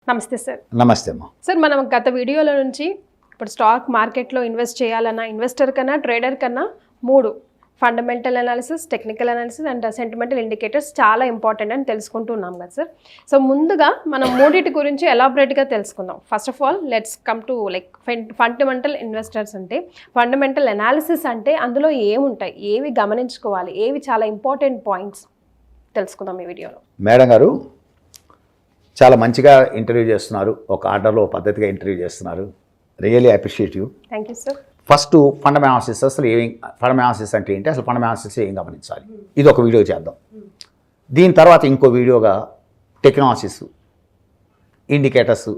నమస్తే సార్. నమస్తే అమ్మా. సార్ మనం గత వీడియోల నుంచి ఇప్పుడు స్టాక్ మార్కెట్లో ఇన్వెస్ట్ చేయాలన్నా ఇన్వెస్టర్ కన్నా ట్రేడర్ కన్నా మూడు fundamental analysis, technical analysis and sentimental indicators చాలా ఇంపార్టెంట్ అని తెలుసుకుంటున్నాం కదా సార్. సో ముందుగా మనం మూడింటి గురించి ఎలాబరేట్గా తెలుసుకుందాం. First of all let's come to like fundamental investors అంటే, ఫండమెంటల్ అనాలిసిస్ అంటే అందులో ఏముంటాయి, ఏవి గమనించుకోవాలి, ఏవి చాలా ఇంపార్టెంట్ పాయింట్స్ తెలుసుకుందాం ఈ వీడియోలో. మేడం గారు చాలా మంచిగా ఇంటర్వ్యూ చేస్తున్నారు, ఒక ఆర్డర్లో పద్ధతిగా ఇంటర్వ్యూ చేస్తున్నారు. Really appreciate you. Thank you sir. First fundamental అసలు ఫండమెంటల్ అంటే ఏంటి, అసలు ఫండమెంటల్స్ ఏం గమనించాలి, ఇది ఒక వీడియో చేద్దాం. దీని తర్వాత ఇంకో వీడియోగా టెక్నాలజీస్, ఇండికేటర్స్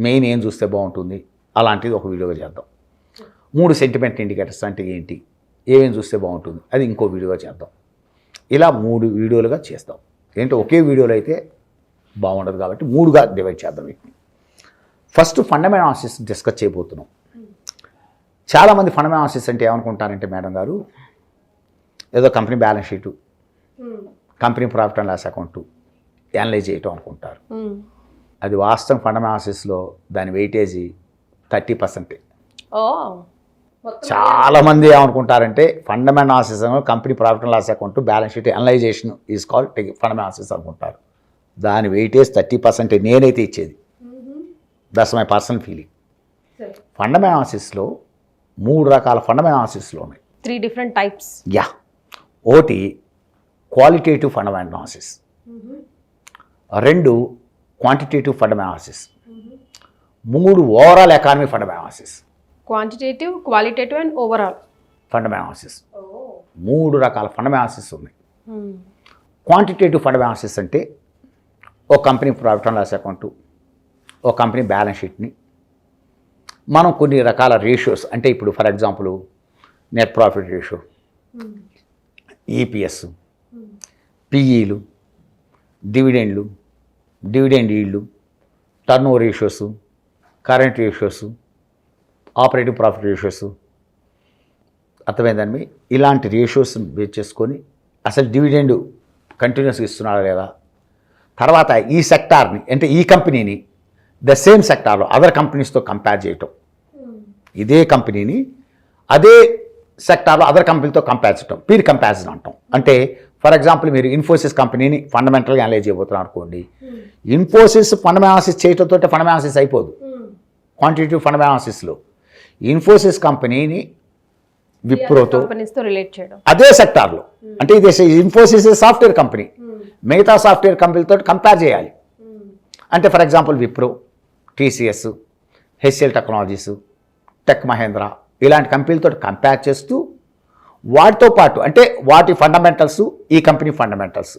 మెయిన్ ఏం చూస్తే బాగుంటుంది అలాంటిది ఒక వీడియోగా చేద్దాం. మూడు సెంటిమెంట్ ఇండికేటర్స్ అంటే ఏంటి, ఏమేం చూస్తే బాగుంటుంది అది ఇంకో వీడియోగా చేద్దాం. ఇలా మూడు వీడియోలుగా చేస్తాం. ఏంటంటే ఒకే వీడియోలో అయితే బాగుండదు కాబట్టి మూడుగా డివైడ్ చేద్దాం వీటిని. ఫస్ట్ ఫండమెంటల్ అనాలిసిస్ డిస్కస్ చేయబోతున్నాం. చాలామంది ఫండమెంటల్ అనాలిసిస్ అంటే ఏమనుకుంటారంటే మేడం గారు, ఏదో company balance sheet, company profit and loss account analyse చేయటం అనుకుంటారు. అది వాస్తవం ఫండమెంటల్ అనాలిసిస్లో దాని వెయిటేజీ 30%. చాలామంది ఏమనుకుంటారంటే fundamental analysis company profit and loss account balance sheet analysation is called fundamental analysis అనుకుంటారు. దాని వెయిటేజ్ 30% నేనైతే ఇచ్చేది. That's my personal feeling. Fundamental అనాలిసిస్లో మూడు రకాల ఫండమెంటల్ అనాలిసిస్లో ఉన్నాయి. 3 different types. యా, ఒకటి క్వాలిటేటివ్ ఫండమెంటల్ అనాలిసిస్, రెండు క్వాంటిటేటివ్ ఫండమెంటల్ అనాలిసిస్, మూడు overall economy fundamental analysis. Quantitative, qualitative and overall fundamental analysis. మూడు రకాల ఫండమెంటల్ అనాలిసిస్ ఉన్నాయి. క్వాంటిటేటివ్ ఫండమెంటల్ అనాలిసిస్ అంటే ఒక company profit and loss account, ఒక కంపెనీ బ్యాలెన్స్ షీట్ని మనం కొన్ని రకాల రేషియోస్, అంటే ఇప్పుడు for example net profit ratio, EPS, పిఈలు, డివిడెండ్లు, dividend yield, turnover ratios, current ratios, operative profit ratios, అర్థమైందని ఇలాంటి రేషియోస్ బేస్ చేసుకొని అసలు డివిడెండ్ కంటిన్యూస్గా ఇస్తున్నారా లేదా, తర్వాత ఈ సెక్టార్ని అంటే ఈ కంపెనీని ద సేమ్ సెక్టార్లో అదర్ కంపెనీస్తో కంపేర్ చేయటం, ఇదే కంపెనీని అదే సెక్టార్లో అదర్ కంపెనీతో కంపేర్ చేయటం, పీర్ కంపారిజన్ అంటాం. అంటే ఫర్ ఎగ్జాంపుల్ మీరు ఇన్ఫోసిస్ కంపెనీని ఫండమెంటల్గా అనలైజ్ చేయబోతున్నారు అనుకోండి, ఇన్ఫోసిస్ ఫండమెంటల్ అనాలిసిస్ చేయడంతో ఫండమెంటల్ అనాలిసిస్ అయిపోదు. క్వాంటిటేటివ్ ఫండమెంటల్ అనాలిసిస్లో ఇన్ఫోసిస్ కంపెనీని విప్రోతో రిలేట్ చేయడం, అదే సెక్టార్లో, అంటే ఇది ఇన్ఫోసిస్ సాఫ్ట్వేర్ కంపెనీ, మిగతా సాఫ్ట్వేర్ కంపెనీలతో కంపేర్ చేయాలి. అంటే for example Wipro, TCS, HCL technologies, tech Mahindra ఇలాంటి కంపెనీలతో కంపేర్ చేస్తూ వాటితో పాటు అంటే వాటి ఫండమెంటల్స్, ఈ కంపెనీ ఫండమెంటల్స్,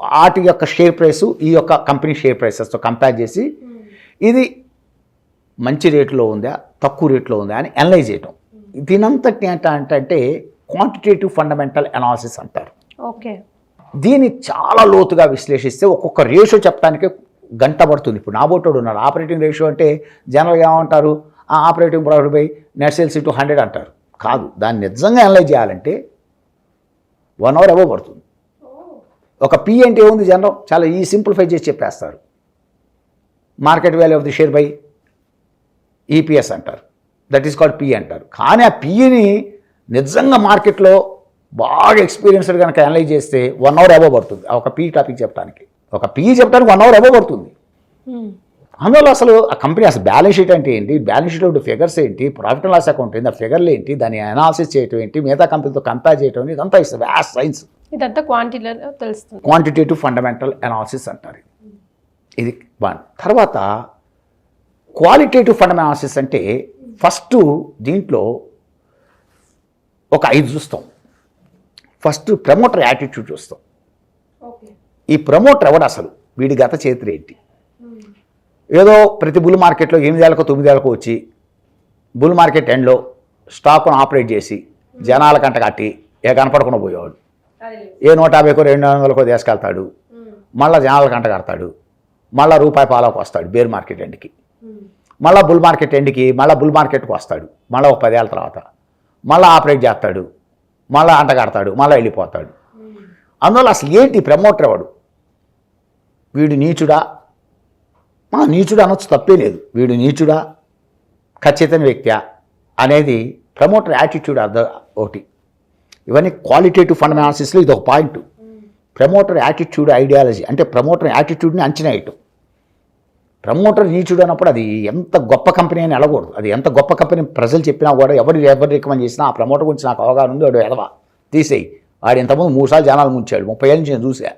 వాటి యొక్క షేర్ ప్రైసు ఈ యొక్క కంపెనీ షేర్ ప్రైసెస్తో కంపేర్ చేసి ఇది మంచి రేట్లో ఉందా తక్కువ రేట్లో ఉందా అని అనలైజ్ చేయటం. దీనంతటి అంటే క్వాంటిటేటివ్ ఫండమెంటల్ అనాలిసిస్ అంటారు. ఓకే, దీన్ని చాలా లోతుగా విశ్లేషిస్తే ఒక్కొక్క రేషియో చెప్పడానికి గంట పడుతుంది. ఇప్పుడు నాబోటోడు ఉన్నాడు, ఆపరేటింగ్ రేషియో అంటే జనరల్గా ఏమంటారు, operating profit by net sales to 100 అంటారు. కాదు, దాన్ని నిజంగా అనలైజ్ చేయాలంటే 1 hour అబవ్ పడుతుంది. ఒక పి అంటే ఏముంది, జనరల్ చాలా ఈ సింప్లిఫై చేసి చెప్పేస్తారు. Market value of the share by EPS అంటారు, దట్ ఈస్ కాల్డ్ పి అంటారు. కానీ ఆ పిని నిజంగా మార్కెట్లో బాగా ఎక్స్పీరియన్స్డ్ కనుక అనలైజ్ చేస్తే 1 hour అబవ్ పడుతుంది. ఒక పి టాపిక్ చెప్పడానికి, ఒక పి చెప్పడానికి 1 hour అబవ్ పడుతుంది. అందువల్ల అసలు ఆ కంపెనీ అసలు బ్యాలెన్స్ షీట్ అంటే ఏంటి, బ్యాలెన్స్ షీట్లో ఉండే ఫిగర్స్ ఏంటి, ప్రాఫిట్ అండ్ లాస్ అకౌంట్ ఏంటి, ఆ ఫిగర్లు ఏంటి, దాన్ని అనాలిసిస్ చేయటం ఏంటి, మిగతా కంపెనీతో కంపేర్ చేయటం ఏంటి, ఇదంతా ఇస్ వ్యాస్ట్ సైన్స్. ఇదంతా క్వాంటిటీలో తెలుస్తుంది. క్వాంటిటేటివ్ ఫండమెంటల్ అనాలిసిస్ అంటారు. ఇది వన్. తర్వాత క్వాలిటేటివ్ ఫండమెంటల్ అనాలిసిస్ అంటే ఫస్ట్ దీంట్లో ఒక 5 చూస్తాం. ఫస్ట్ ప్రమోటర్ యాటిట్యూడ్ చూస్తాం. ఈ ప్రమోటర్ ఎవడు, అసలు వీడి గత చరిత్ర ఏంటి. ఏదో ప్రతి బుల్ మార్కెట్లో 8 ఏళ్ళకో 9 ఏళ్ళకో వచ్చి బుల్ మార్కెట్ ఎండ్లో స్టాక్ను ఆపరేట్ చేసి జనాల కంట కట్టి కనపడకుండా పోయేవాడు. ఏ 150కో 200కో తీసుకెళ్తాడు, మళ్ళీ జనాల కంట కడతాడు, మళ్ళీ రూపాయి పాలకు వస్తాడు బేర్ మార్కెట్ ఎండ్కి, మళ్ళీ బుల్ మార్కెట్ ఎండ్కి మళ్ళీ బుల్ మార్కెట్కి వస్తాడు, మళ్ళీ ఒక 10 ఏళ్ళ తర్వాత మళ్ళీ ఆపరేట్ చేస్తాడు, మళ్ళీ అంట కడతాడు, మళ్ళీ వెళ్ళిపోతాడు. అందువల్ల అసలు ఏంటి ప్రమోటర్ ఎవడు, వీడు నీచుడా నీచుడు అనొచ్చు, తప్పే లేదు. వీడు నీచుడా ఖచ్చితమైన వ్యక్తియా అనేది ప్రమోటర్ యాటిట్యూడ్ ఒకటి. ఇవన్నీ క్వాలిటేటివ్ ఫండ్ అనాలిసిస్లో ఇది ఒక పాయింట్. ప్రమోటర్ యాటిట్యూడ్ ఐడియాలజీ అంటే ప్రమోటర్ యాటిట్యూడ్ని అంచనా వేయటం. ప్రమోటర్ నీచుడు అన్నప్పుడు అది ఎంత గొప్ప కంపెనీ అని వెళ్ళకూడదు. అది ఎంత గొప్ప కంపెనీ ప్రజలు చెప్పినా కూడా ఎవరు రికమెండ్ చేసినా ఆ ప్రమోటర్ గురించి నాకు అవగాహన ఉంది, వాడు ఎదవా తీసేయి, వాడు ఇంతకుముందు 3 సార్లు జనాలు ముంచాడు, 30 ఏళ్ళ నుంచి నేను చూసా,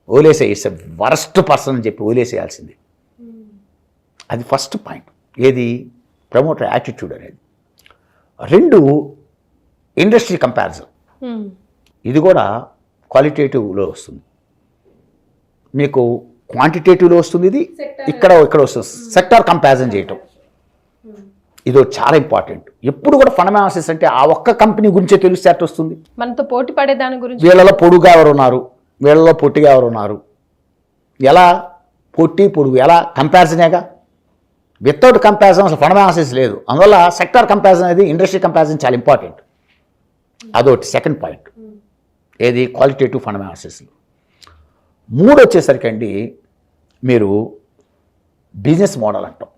ఓలేసే ఇట్స్ వరస్ట్ పర్సన్ అని చెప్పి ఓలేసేయాల్సింది. అది ఫస్ట్ పాయింట్. ఏది? ప్రమోటర్ యాటిట్యూడ్ అనేది. 2 ఇండస్ట్రీ కంపారిజన్. ఇది కూడా క్వాలిటేటివ్లో వస్తుంది, మీకు క్వాంటిటేటివ్లో వస్తుంది. ఇది ఇక్కడ వస్తుంది. సెక్టార్ కంపారిజన్ చేయటం ఇది చాలా ఇంపార్టెంట్. ఎప్పుడు కూడా ఫండ్ అనాలిసిస్ అంటే ఆ ఒక్క కంపెనీ గురించే తెలిస్తే అట్లా వస్తుంది. మనతో పోటీ పడే దాని గురించి, వీళ్ళలో పొడుగా ఎవరు ఉన్నారు, వీళ్ళలో పొట్టిగా ఎవరు ఉన్నారు, ఎలా పొడుగు ఎలా కంపారిజనేగా. వితౌట్ కంపారిజన్ అసలు ఫండ్ అనాలిసిస్ లేదు. అందువల్ల సెక్టార్ కంపారిజన్ అనేది ఇండస్ట్రీ కంపారిజన్ చాలా ఇంపార్టెంట్. అదొకటి సెకండ్ పాయింట్. ఏది? క్వాలిటేటివ్ ఫండ్ అనాలిసిస్లో. 3 వచ్చేసరికి అండి మీరు బిజినెస్ మోడల్ అంటాం.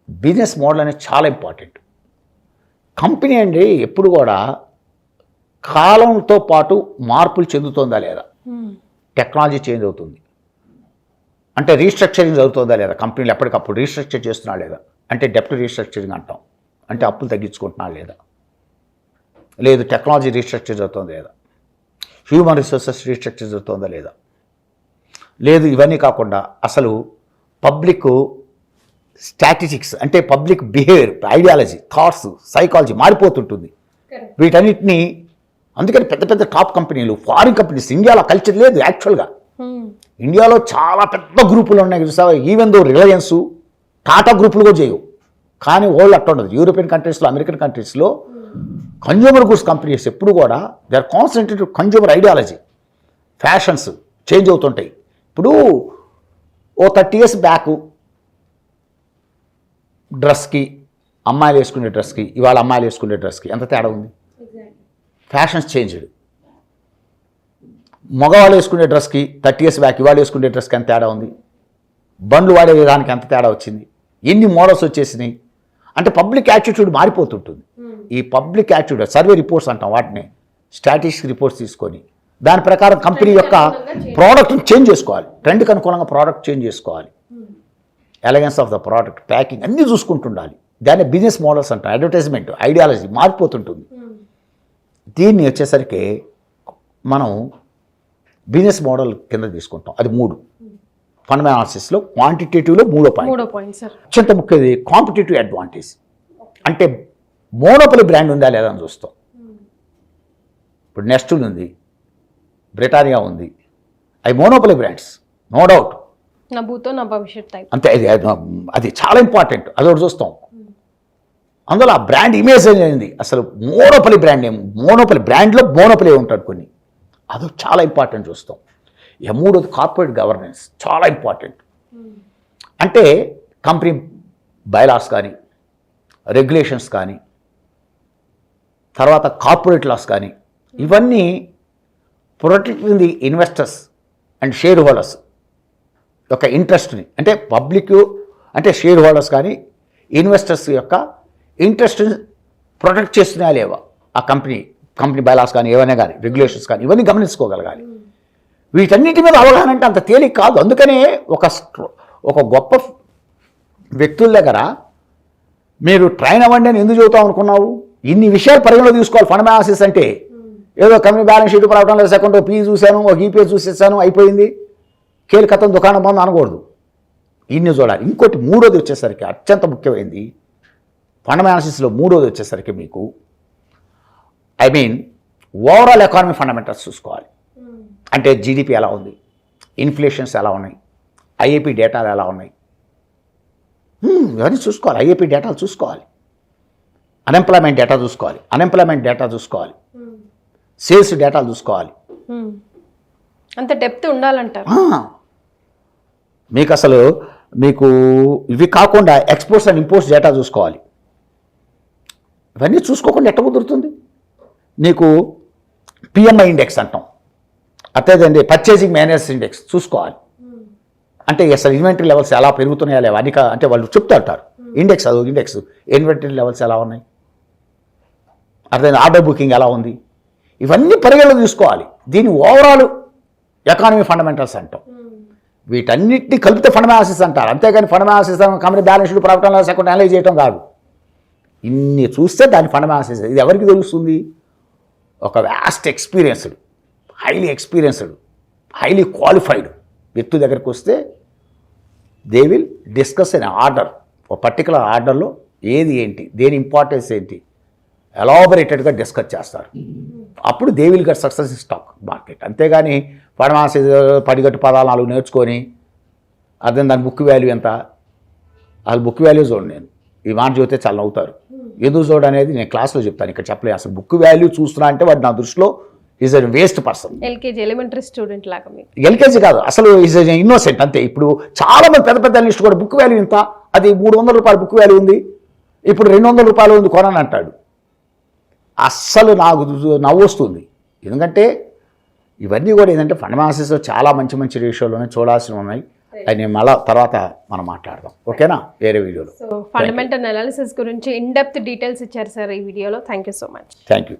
బిజినెస్ మోడల్ అనేది చాలా ఇంపార్టెంట్. కంపెనీ అండి ఎప్పుడు కూడా కాలంతో పాటు మార్పులు చెందుతుందా లేదా, టెక్నాలజీ చేంజ్ అవుతుంది అంటే రీస్ట్రక్చరింగ్ జరుగుతుందా లేదా, కంపెనీలు ఎప్పటికప్పుడు రీస్ట్రక్చర్ చేస్తున్నా లేదా, అంటే డెప్ట్ రీస్ట్రక్చరింగ్ అంటాం, అంటే అప్పులు తగ్గించుకుంటున్నా లేదా, లేదు టెక్నాలజీ రీస్ట్రక్చర్ జరుగుతుందా లేదా, హ్యూమన్ రిసోర్సెస్ రీస్ట్రక్చర్ జరుగుతుందా లేదా, లేదు ఇవన్నీ కాకుండా అసలు పబ్లిక్ స్ట్రాటజిక్స్ అంటే public behaviour, ideology, thoughts, psychology మారిపోతుంటుంది. వీటన్నిటినీ అందుకని పెద్ద పెద్ద టాప్ కంపెనీలు, ఫారిన్ కంపెనీస్, ఇండియాలో కల్చర్ లేదు యాక్చువల్గా. ఇండియాలో చాలా పెద్ద గ్రూపులు ఉన్నాయి చూసావా, ఈవెన్ దో రిలయన్స్, టాటా గ్రూపులు కూడా చేయవు. కానీ వరల్డ్ అట్లా ఉండదు. యూరోపియన్ కంట్రీస్లో, అమెరికన్ కంట్రీస్లో కన్జ్యూమర్ గుడ్స్ కంపెనీస్ ఎప్పుడు కూడా they are concentrated consumer ideology. Fashions change అవుతుంటాయి. ఇప్పుడు ఓ 30 years బ్యాక్ డ్రెస్కి, అమ్మాయిలు వేసుకునే డ్రెస్కి, ఇవాళ అమ్మాయిలు వేసుకునే డ్రెస్కి ఎంత తేడా ఉంది. Fashions changed. మగవాళ్ళు వేసుకునే డ్రెస్కి 30 years బ్యాక్ ఇవాళ వేసుకునే డ్రెస్కి ఎంత తేడా ఉంది. బండ్లు వాడే విధానికి ఎంత తేడా వచ్చింది. ఎన్ని మోడల్స్ వచ్చేసినాయి అంటే పబ్లిక్ యాటిట్యూడ్ మారిపోతుంటుంది. ఈ పబ్లిక్ యాటిట్యూడ్ సర్వే రిపోర్ట్స్ అంటాం వాటిని, స్టాటిస్టిక్ రిపోర్ట్స్ తీసుకొని దాని ప్రకారం కంపెనీ యొక్క ప్రోడక్ట్ని చేంజ్ చేసుకోవాలి. ట్రెండ్కి అనుకూలంగా ప్రోడక్ట్ చేంజ్ చేసుకోవాలి. Elegance of the product, packing అన్నీ చూసుకుంటుండాలి. దాన్ని బిజినెస్ మోడల్స్ అంటాం. అడ్వర్టైజ్మెంట్ ఐడియాలజీ మారిపోతుంటుంది. దీన్ని వచ్చేసరికి మనం బిజినెస్ మోడల్ కింద తీసుకుంటాం. అది 3 ఫండ్ అనాలిసిస్లో. క్వాంటిటేటివ్లో 3వ పాయింట్ అత్యంత ముఖ్యది కాంపిటేటివ్ అడ్వాంటేజ్. అంటే మోనోపలి బ్రాండ్ ఉందా లేదా అని చూస్తాం. ఇప్పుడు నెస్టల్ ఉంది, బ్రిటానియా ఉంది, అవి మోనోపలి బ్రాండ్స్, నో డౌట్. అంతే, అది చాలా ఇంపార్టెంట్. అదొకటి చూస్తాం. అందులో ఆ బ్రాండ్ ఇమేజ్ అనేది అసలు మోనోపలి బ్రాండ్ ఏం, మోనోపలి బ్రాండ్లో మోనోపలి ఉంటాడు కొన్ని, అదొక చాలా ఇంపార్టెంట్ చూస్తాం. 3వది కార్పొరేట్ గవర్నెన్స్, చాలా ఇంపార్టెంట్. అంటే కంపెనీ బైలాస్ కానీ, రెగ్యులేషన్స్ కానీ, తర్వాత కార్పొరేట్ లాస్ కానీ, ఇవన్నీ protecting the investors and share holders యొక్క ఇంట్రెస్ట్ని, అంటే పబ్లిక్ అంటే షేర్ హోల్డర్స్ కానీ ఇన్వెస్టర్స్ యొక్క ఇంట్రెస్ట్ని ప్రొటెక్ట్ చేస్తున్నాయా లేవా ఆ కంపెనీ బైలాస్ కానీ, ఏవైనా కానీ, రెగ్యులేషన్స్ కానీ, ఇవన్నీ గమనించుకోగలగాలి. వీటన్నిటి మీద అవగాహన అంటే అంత తేలిక కాదు. అందుకనే ఒక గొప్ప వ్యక్తుల దగ్గర మీరు ట్రైన్ అవ్వండి అని ఎందుకు చెబుతాం అనుకున్నావు? ఇన్ని విషయాలు పరిగణలో తీసుకోవాలి. ఫండ్ అనాలిసిస్ అంటే ఏదో కంపెనీ బ్యాలెన్స్ షీట్ రావడం లేదు, సెకండ్ పీ చూశాను, ఒక ఈపీఎస్ చూసేసాను, అయిపోయింది, కేలు కథం దుకాణం బంద్ అనకూడదు. ఇన్ని చూడాలి. ఇంకోటి 3వది వచ్చేసరికి అత్యంత ముఖ్యమైనది ఫండ్ అనాలిసిస్లో. 3వది వచ్చేసరికి మీకు ఓవరాల్ ఎకానమీ ఫండమెంటల్స్ చూసుకోవాలి. అంటే జీడిపి ఎలా ఉంది, ఇన్ఫ్లేషన్స్ ఎలా ఉన్నాయి, ఐఏపీ డేటాలు ఎలా ఉన్నాయి, ఇవన్నీ చూసుకోవాలి. ఐఏపీ డేటాలు చూసుకోవాలి, అన్ఎంప్లాయ్మెంట్ డేటా చూసుకోవాలి, సేల్స్ డేటాలు చూసుకోవాలి. అంత డెప్త్ ఉండాలంటారు. మీకు అసలు ఇవి కాకుండా ఎక్స్పోర్ట్స్ అండ్ ఇంపోర్ట్స్ డేటా చూసుకోవాలి. ఇవన్నీ చూసుకోకుండా ఎట్ట కుదురుతుంది? నీకు పిఎంఐ ఇండెక్స్ అంటాం, అదేదండి పర్చేసింగ్ మేనేజర్స్ ఇండెక్స్ చూసుకోవాలి. అంటే అసలు ఇన్వెంటరీ లెవెల్స్ ఎలా పెరుగుతున్నాయా లేవా అని అంటే వాళ్ళు చెప్తుంటారు. ఇండెక్స్ ఇన్వెంటరీ లెవెల్స్ ఎలా ఉన్నాయి, అర్థమైంది, ఆర్డర్ బుకింగ్ ఎలా ఉంది, ఇవన్నీ పరిగణలో తీసుకోవాలి. దీని ఓవరాల్ ఎకానమీ ఫండమెంటల్స్ అంటాం. వీటన్నిటిని కలిపితే ఫండమెంటల్స్ అంటారు. అంతేగాని fundamentals company balance sheet, profit and loss account analyse చేయడం కాదు. ఇన్ని చూస్తే దాని ఫండమెంటల్స్. ఇది ఎవరికి తెలుస్తుంది? ఒక వ్యాస్ట్ ఎక్స్పీరియన్స్డ్, హైలీ క్వాలిఫైడ్ వ్యక్తి దగ్గరికి వస్తే they will discuss in order, ఒక పర్టికులర్ ఆర్డర్లో ఏది ఏంటి, దేని ఇంపార్టెన్స్ ఏంటి, ఎలాబొరేటెడ్గా డిస్కస్ చేస్తారు. అప్పుడు they will get success in stock market. అంతేగాని పడిగట్టు పదాలు 4 నేర్చుకొని అర్థం దాని బుక్ వాల్యూ ఎంత, వాళ్ళు బుక్ వాల్యూ చూడండి. నేను ఈ మాట చూస్తే చాలా నవ్వుతారు. ఎందుకు చూడ అనేది నేను క్లాస్లో చెప్తాను, ఇక్కడ చెప్పలేదు. అసలు బుక్ వాల్యూ చూస్తున్నా అంటే వాడు నా దృష్టిలో is a waste person. LKG elementary student లాగా. ఎల్కేజీ కాదు, అసలు ఈజ్ ఇన్నోసెంట్ అంతే. ఇప్పుడు చాలా మంది పెద్ద లిస్ట్ కూడా బుక్ వాల్యూ ఇంత, అది 300 రూపాయలు బుక్ వాల్యూ ఉంది, ఇప్పుడు 200 రూపాయలు ఉంది కొనని అంటాడు. అస్సలు నాకు నవ్వు వస్తుంది. ఎందుకంటే ఇవన్నీ కూడా ఏంటంటే ఫండమెంటల్స్లో చాలా మంచి రేషియోలోనే చూడాల్సినవి ఉన్నాయి. అది నేను మళ్ళీ తర్వాత మనం మాట్లాడదాం, ఓకేనా, వేరే వీడియోలో. సో ఫండమెంటల్ అనాలిసిస్ గురించి ఇన్ డెప్త్ డీటెయిల్స్ ఇచ్చారు సార్ ఈ వీడియోలో. Thank you so much. Thank you.